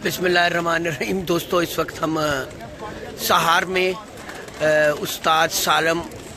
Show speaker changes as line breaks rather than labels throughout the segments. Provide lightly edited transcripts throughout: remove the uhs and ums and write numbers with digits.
बिस्मिल्लाहिर्रहमानिर्रहीम। दोस्तों, इस वक्त हम सहार में उस्ताद सालम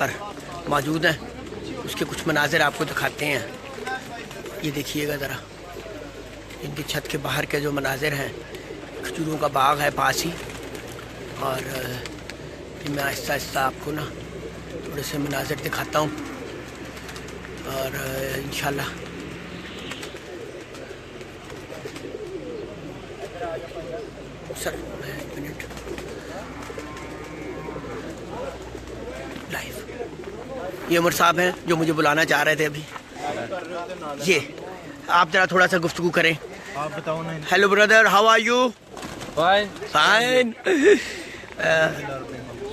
पर मौजूद हैं। उसके कुछ मनाजिर आपको दिखाते हैं। ये देखिएगा ज़रा, इनकी छत के बाहर के जो मनाजिर हैं, खजूरों का बाग है पास ही। और मैं आहिस्ता आहिस्ता आपको ना थोड़े से मनाजिर दिखाता हूँ और इंशाल्लाह सर एक मिनट लाइव। ये उमर साहब हैं जो मुझे बुलाना चाह रहे थे अभी। ये आप जरा थोड़ा सा गुफ्तगू करें।
आप बताओ ना।
Hello brother, how are you?
Fine
fine.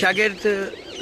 शागिर्द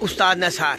उस्ताद नसार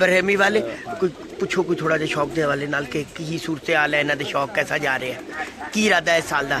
बरहमी वाले कोई पुछो कोई थोड़ा जिहा शौक दे वाले नाल के की सूरत हाल है, इन्हां दे शौक कैसा जा रहे हैं, की इरादा है इस साल दा?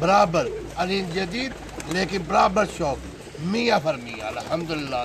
बराबर अलीन जदीद लेकिन बराबर शौक 100% अल्हम्दुलिल्लाह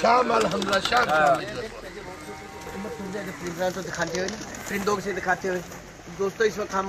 शाम अल्हम्दुलिल्लाह शाम
तो दिखाते हुए परिंदों से दिखाते हुए दोस्तों, इस वक्त हम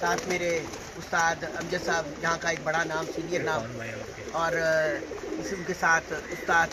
साथ मेरे उस्ताद अमजद साहब, यहाँ का एक बड़ा नाम, सीनियर नाम, और उनके साथ उस्ताद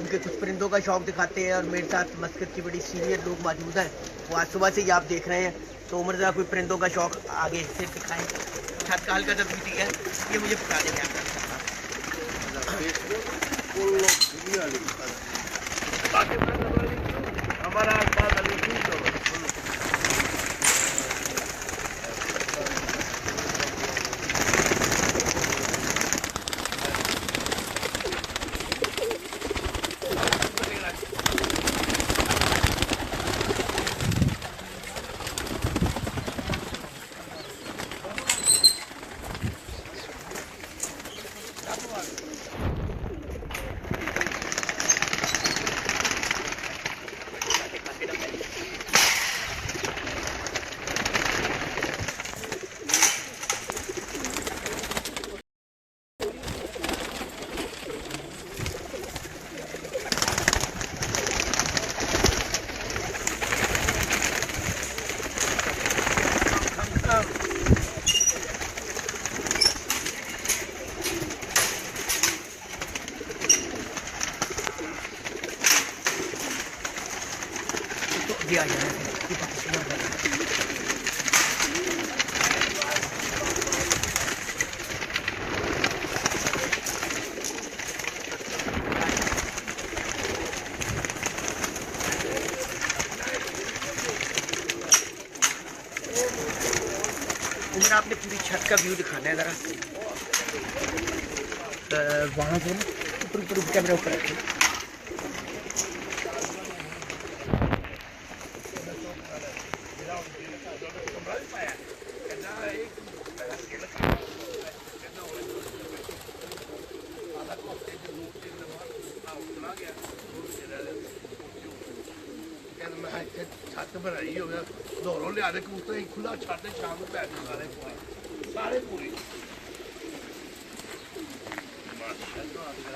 उनके कुछ परिंदों का शौक दिखाते हैं और मेरे साथ मस्कत की बड़ी सीनियर लोग मौजूद हैं। वो आज सुबह से ही आप देख रहे हैं। तो उमर ज़रा कोई परिंदों का शौक आगे से दिखाएं। छत का हल्का सा बीती है, ये मुझे बता दें क्या हमारा दिया जाए। आपने पूरी छत का व्यू दिखाना है ज़रा। वहाँ से ना ऊपर कैमरा ऊपर रखें।
छत बनाई हो गया दोनों लिया कबूतर खुला छत शाम को पैसे सारे पूरी।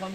5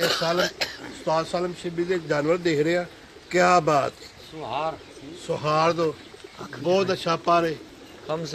इस साल उस्ताद सालम शिबली के जानवर देख रहे हैं, क्या बात। सुहार दो, बहुत अच्छा पारे,
5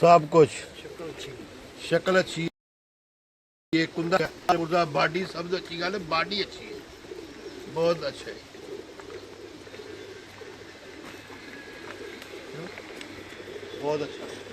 सब कुछ, शक्ल अच्छी है, ये कुंदा बॉडी सब अच्छी गल है, बॉडी अच्छी है, बहुत अच्छा है, बहुत अच्छा.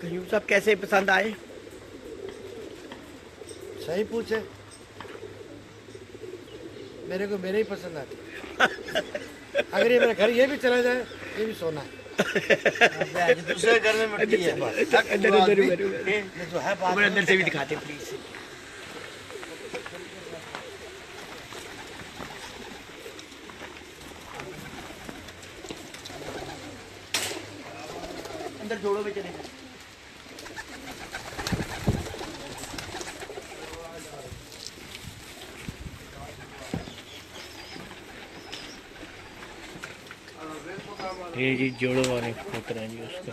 कयूम साहब कैसे पसंद आए?
सही पूछे, मेरे को मेरे ही पसंद आते. अगर ये मेरा घर ये भी चला जाए, ये भी सोना है. दूसरे घर में मिट्टी है बस. ये जो है बात
अंदर से भी दिखाते प्लीज. अंदर जोड़ों में चले जाए.
ये जी जोड़ों वाले कबूतर हैं जी उसका.